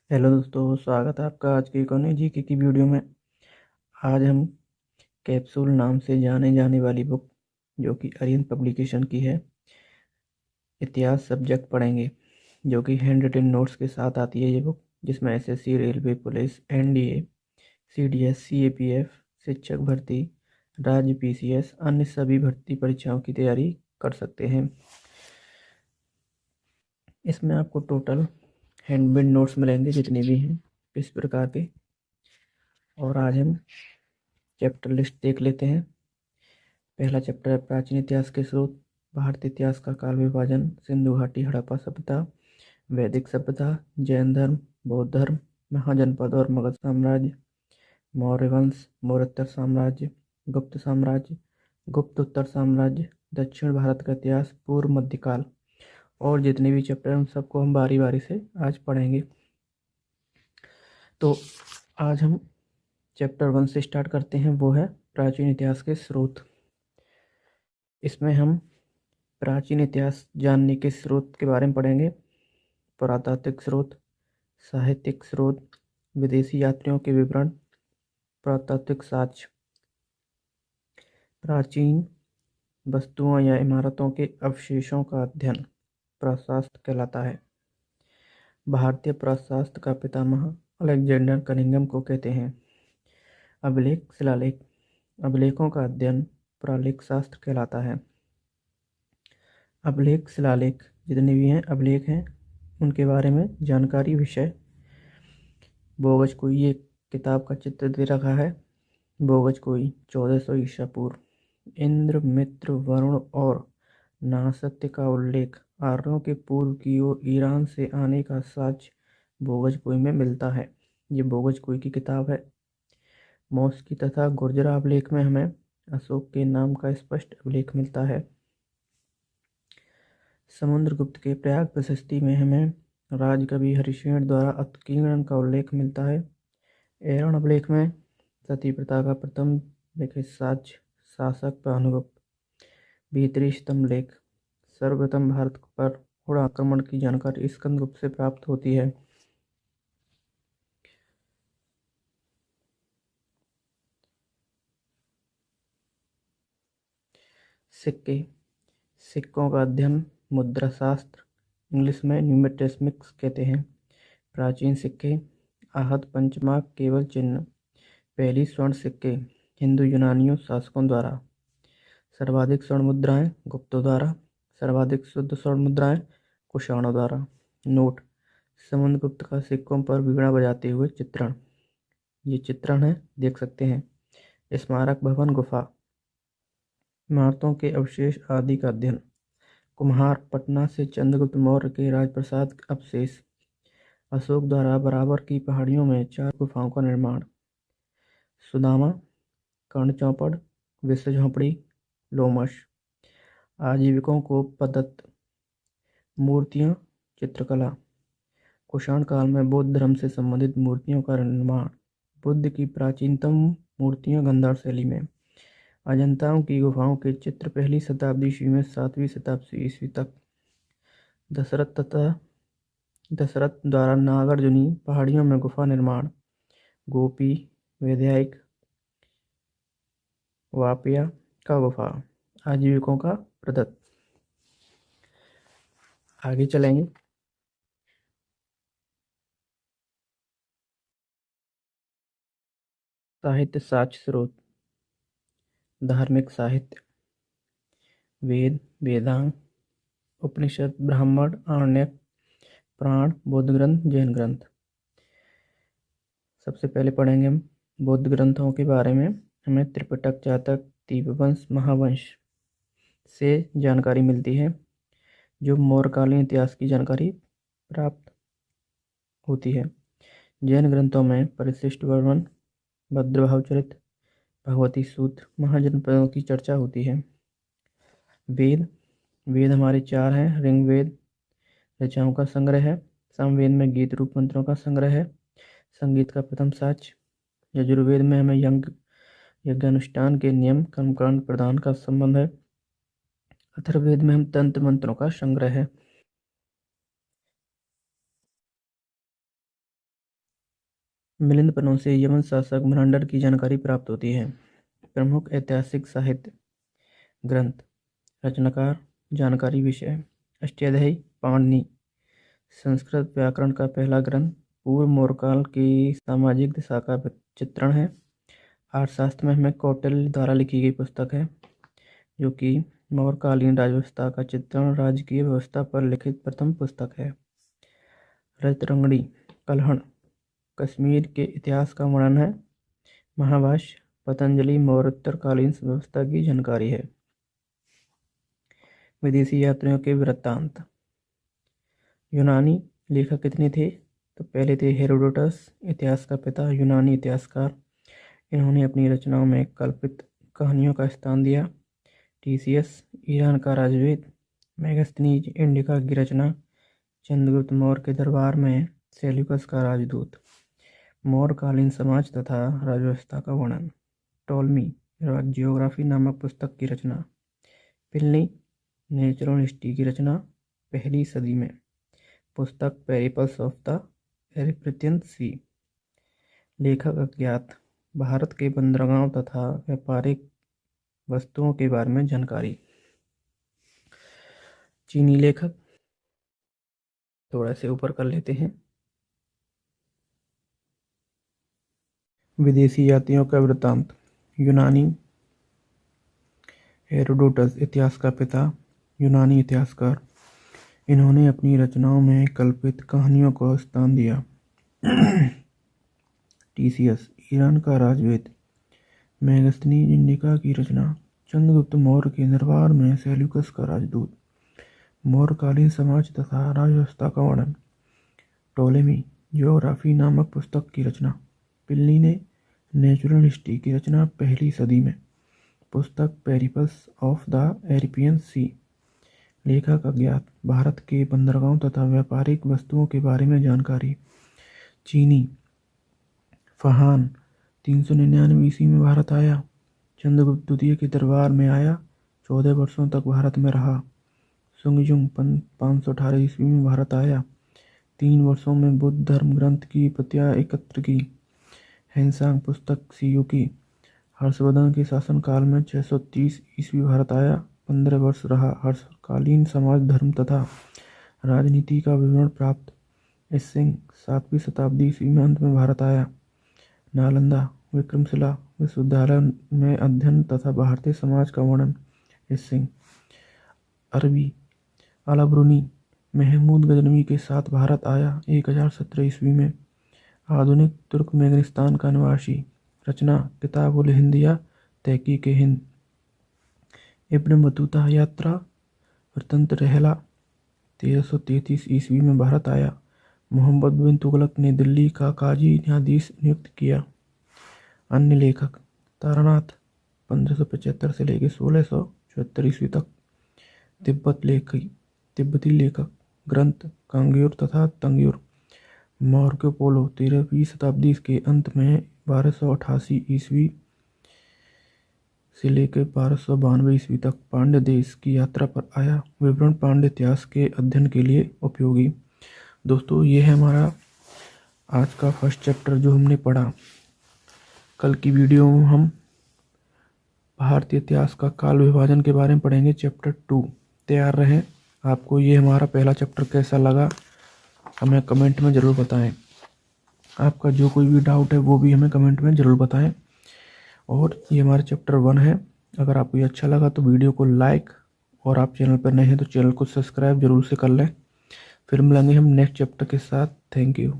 Hello दोस्तों, स्वागत है आपका आज की एक और नई जीके की वीडियो में। आज हम कैप्सूल नाम से जाने जाने वाली बुक, जो कि अरिहंत पब्लिकेशन की है, इतिहास सब्जेक्ट पढ़ेंगे। जो कि हैंड रिटन नोट्स के साथ आती है ये बुक, जिसमें SSC, railway, police, NDA, CDS, CAPF, शिक्षक भर्ती, राज्य पीसीएस, अन्य सभी भर्ती परीक्षाओं की तैयारी कर सकते हैं। इसमें आपको टोटल हैंडमेड नोट्स मिलेंगे जितने भी हैं इस प्रकार के। और आज हम चैप्टर लिस्ट देख लेते हैं। पहला चैप्टर है प्राचीन इतिहास के स्रोत। भारतीय इतिहास का काल विभाजन, सिंधु घाटी, हड़प्पा सभ्यता, वैदिक सभ्यता, जैन धर्म, बौद्ध धर्म, महाजनपद और मगध साम्राज्य, मौर्य वंश, मौर्योत्तर साम्राज्य, गुप्त साम्राज्य, गुप्त उत्तर साम्राज्य, दक्षिण भारत का इतिहास, पूर्व मध्यकाल। और जितने भी चैप्टर हैं उन सबको हम बारी बारी से आज पढ़ेंगे। तो आज हम चैप्टर 1 से स्टार्ट करते हैं, वो है प्राचीन इतिहास के स्रोत। इसमें हम प्राचीन इतिहास जानने के स्रोत के बारे में पढ़ेंगे। पुरातात्विक स्रोत, साहित्यिक स्रोत, विदेशी यात्रियों के विवरण, पुरातात्विक साक्ष्य, प्राचीन वस्तुओं या इमारतों के अवशेषों का अध्ययन प्रशास्त्र कहलाता है। भारतीय प्रशास्त्र का पितामह अलेक्जेंडर कनिंघम को कहते हैं। अभिलेख, शिलालेख, अभिलेखों का अध्ययन पुरालेख शास्त्र कहलाता है। अभिलेख, शिलालेख जितने भी हैं अभिलेख हैं, उनके बारे में जानकारी विषय बोगज कोई ये किताब का चित्र दे रखा है। बोगज कोई 1400 ईसा पूर्व। इंद्र, मित्र, वरुण और नासत्य का उल्लेख आर्यों के पूर्व की ओर ईरान से आने का साक्ष्य बोगज कोई में मिलता है। ये बोगज कोई की किताब है। मौस्की तथा गुर्जरा अभिलेख में हमें अशोक के नाम का स्पष्ट अभिलेख मिलता है। समुद्रगुप्त के प्रयाग प्रशस्ति में हमें राजकवि हरिश्चंद्र द्वारा उत्कीर्णन का उल्लेख मिलता है। एरन अभिलेख में सती प्रथा का प्रथम लिखित साक्ष्य शासक भानुगुप्त। भीतरी स्तंभ लेख, सर्वप्रथम भारत पर हुण आक्रमण की जानकारी स्कंदगुप्त से प्राप्त होती है। सिक्के, सिक्कों का अध्ययन मुद्रा शास्त्र, इंग्लिश में न्यूमिस्मेटिक्स कहते हैं। प्राचीन सिक्के, आहत पंचमांक केवल चिन्ह, पहली स्वर्ण सिक्के हिंदू यूनानियों शासकों द्वारा। सर्वाधिक स्वर्ण मुद्राएं गुप्तों द्वारा, सर्वाधिक शुद्ध स्वर्ण मुद्राएं कुषाणों द्वारा। नोट, समुद्रगुप्त का सिक्कों पर वीणा बजाते हुए चित्रण। ये चित्रण है, देख सकते हैं। स्मारक भवन, गुफा, इमारतों के अवशेष आदि का अध्ययन। कुम्हार, पटना से चंद्रगुप्त मौर्य के राजप्रसाद अवशेष। अशोक द्वारा बराबर की पहाड़ियों में 4 गुफाओं का निर्माण। सुदामा, कर्ण चौपड़, विश्व झोंपड़ी, लोमश। आजीविकों को प्रदत्त मूर्तियां, चित्रकला। कुषाण काल में बौद्ध धर्म से संबंधित मूर्तियों का निर्माण। बुद्ध की प्राचीनतम मूर्तियां गांधार शैली में। अजंताओं की गुफाओं के चित्र 1वीं शताब्दी ईस्वी में 7वीं शताब्दी ईस्वी तक। दशरथ द्वारा नागार्जुनी पहाड़ियों में गुफा निर्माण। गोपी, वैधायक, वापिया का गुफा, आजीविकों का प्रदत्त। आगे चलेंगे। साहित्य साक्ष्य स्रोत, धार्मिक साहित्य, वेद, वेदांग, उपनिषद, ब्राह्मण, आरण्यक, पुराण, बौद्ध ग्रंथ, जैन ग्रंथ। सबसे पहले पढ़ेंगे हम बौद्ध ग्रंथों के बारे में। हमें त्रिपिटक, जातक, दीपवंश, महावंश से जानकारी मिलती है, जो मौर्यकालीन इतिहास की जानकारी प्राप्त होती है। जैन ग्रंथों में परिशिष्ट वर्णन, भद्रभाव चरित, भगवती सूत्र, महाजनपदों की चर्चा होती है। वेद, वेद हमारे 4 हैं। ऋग्वेद ऋचाओं का संग्रह है। सामवेद में गीत रूप मंत्रों का संग्रह है, संगीत का प्रथम साक्ष्य। यजुर्वेद में हमें यज्ञानुष्ठान के नियम, कर्मकांड, प्रदान का संबंध है। अथर्ववेद में हम तंत्र मंत्रों का संग्रह है। मिलिंद पन्नों से यवन शासक मेनांडर की जानकारी प्राप्त होती है। प्रमुख ऐतिहासिक साहित्य ग्रंथ, रचनाकार, जानकारी विषय। अष्टाध्यायी पाणिनि, संस्कृत व्याकरण का पहला ग्रंथ, पूर्व मौर्यकाल की सामाजिक दिशा का चित्रण है। अर्थशास्त्र में हमें कौटिल्य द्वारा लिखी गई पुस्तक है, जो कि मौर्यकालीन राजव्यवस्था का चित्रण, राजकीय व्यवस्था पर लिखित प्रथम पुस्तक है। रजतरंगिणी कलहण, कश्मीर के इतिहास का वर्णन है। महाभाष्य, पतंजलि मौर्योत्तरकालीन व्यवस्था की जानकारी है। विदेशी यात्रियों के वृत्तांत। यूनानी लेखक कितने थे? तो पहले थे हेरोडोटस, इतिहास का पिता, यूनानी इतिहासकार। इन्होंने अपनी रचनाओं में कल्पित कहानियों का स्थान दिया। टीसीएस, ईरान का राजवेद। मेगास्थनीज, इंडिका की रचना। चंद्रगुप्त मौर्य के दरबार में सेल्यूकस का राजदूत। मौर्यकालीन समाज तथा राजव्यवस्था का वर्णन। टॉलमी, जियोग्राफी नामक पुस्तक की रचना। प्लिनी, नेचुरल हिस्ट्री की रचना, पहली सदी में। पुस्तक पेरिपल्स ऑफ द एरिथ्रियन सी। लेखक अज्ञात। भारत के बंदरगांव तथा व्यापारिक वस्तुओं के बारे में जानकारी। चीनी लेखक, थोड़ा से ऊपर कर लेते हैं। विदेशी यात्रियों का वृत्तांत। यूनानी, हेरोडोटस, इतिहास का पिता, यूनानी इतिहासकार। इन्होंने अपनी रचनाओं में कल्पित कहानियों को स्थान दिया। टीसीएस, ईरान का राजवेद। मेगास्थनीज, इंडिका की रचना। चंद्रगुप्त मौर्य के दरबार में सेल्यूकस का राजदूत। मौर्यकालीन समाज तथा राजव्यवस्था का वर्णन। टोलेमी, जियोग्राफी नामक पुस्तक की रचना। प्लिनी ने नेचुरल हिस्ट्री की रचना, पहली सदी में। पुस्तक पेरिपल्स ऑफ द एरिथ्रियन सी। लेखक अज्ञात। भारत के बंदरगाहों तथा व्यापारिक वस्तुओं के बारे में जानकारी। चीनी, फहान, 399 ईस्वी में भारत आया। चंद्रगुप्त द्वितीय के दरबार में आया, 14 वर्षों तक भारत में रहा। सुंगजुंग 518 ईस्वी में भारत आया, 3 वर्षों में बुद्ध धर्म ग्रंथ की प्रतियां एकत्र की। हैंसांग पुस्तक सीयू की। हर्षवर्धन के शासनकाल में 630 ईस्वी भारत आया, 15 वर्ष रहा। हर्षकालीन समाज, धर्म तथा राजनीति का विवरण प्राप्त। इसिंग 7वीं शताब्दी ईस्वी में अंत में भारत आया। नालंदा विक्रमशिला विश्वविद्यालय में अध्ययन तथा भारतीय समाज का वर्णन। इसिंग। अरबी अलाब्रूनी महमूद गजनवी के साथ भारत आया 1017 ईस्वी में। आधुनिक तुर्कमेनिस्तान का निवासी। रचना किताबुल हिंदिया तहकीक हिंद। इब्न बतूता यात्रा वृत्तंत रहला 1333 ईस्वी में भारत आया। मोहम्मद बिन तुगलक ने दिल्ली का काजी न्यायाधीश नियुक्त किया। अन्य लेखक। तारानाथ 1575 से लेकर 1674 ईस्वी तक। तिब्बती लेखक। ग्रंथ कांग्यूर तथा तंग्यूर। मार्को पोलो 13वीं शताब्दी के अंत में 1288 ईस्वी से लेकर 1292 ईस्वी तक पांड्य देश की यात्रा पर आया। विवरण पांड्य इतिहास के अध्ययन के लिए उपयोगी। दोस्तों, ये है हमारा आज का फर्स्ट चैप्टर जो हमने पढ़ा। कल की वीडियो में हम भारतीय इतिहास का काल विभाजन के बारे में पढ़ेंगे, चैप्टर 2। तैयार रहें। आपको ये हमारा पहला चैप्टर कैसा लगा हमें कमेंट में ज़रूर बताएं। आपका जो कोई भी डाउट है वो भी हमें कमेंट में ज़रूर बताएं। और ये हमारा चैप्टर 1 है। अगर आपको ये अच्छा लगा तो वीडियो को लाइक, और आप चैनल पर नए हैं तो चैनल को सब्सक्राइब जरूर से कर लें। फिर मिलेंगे हम नेक्स्ट चैप्टर के साथ। Thank you.